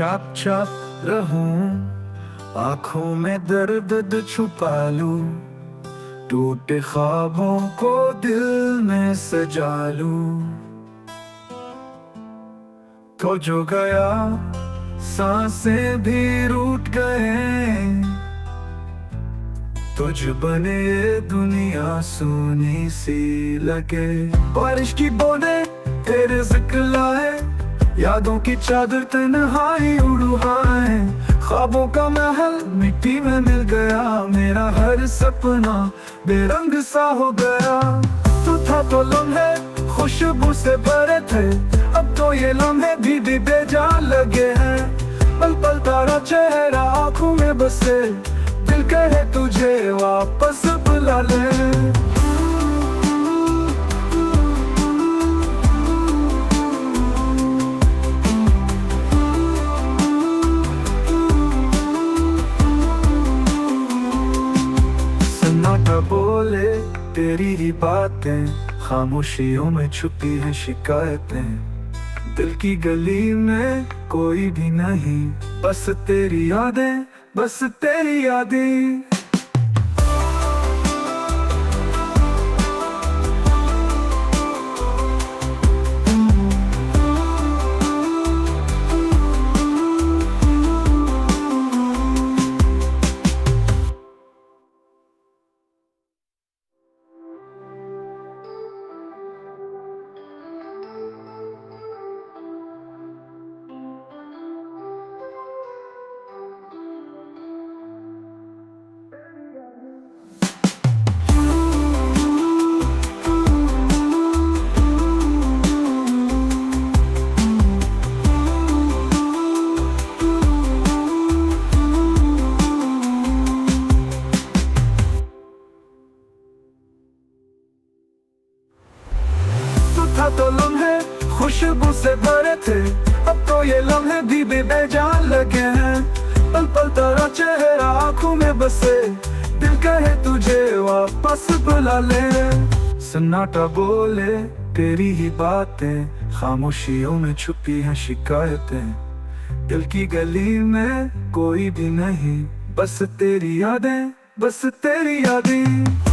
चुपचाप चाप रहूं, आंखों में दर्द छुपा लूं, टूटे ख्वाबों को दिल में सजा लूं। तो जो गया सांसें भी रूठ गए, तुझ बने ये दुनिया सुनी सी लगे। बारिश की बूंदें तेरे जिक्र लाए, यादों की चादर तन्हाई उड़ाए। ख्वाबों का महल मिट्टी में मिल गया, मेरा हर सपना बेरंग सा हो गया। तू था तो लम्हे खुशबू से भरे थे, अब तो ये लम्हे भी बेजान लगे हैं। पल पल तारा चेहरा आंखों में बसे, दिल कहे तुझे वापस बुला ले। सन्नाटा बोले तेरी ही बातें, खामोशियों में छुपी है शिकायतें। दिल की गली में कोई भी नहीं, बस तेरी यादें, बस तेरी यादें। तो लम्हे खुशबू से भरे थे, अब तो ये लम्हे भी बेजान लगे हैं। पल पल तेरा चेहरा आंखों में बसे, दिल कहे तुझे वापस बुला ले। सन्नाटा बोले तेरी ही बातें, खामोशियों में छुपी है शिकायतें। दिल की गली में कोई भी नहीं, बस तेरी यादें, बस तेरी यादें।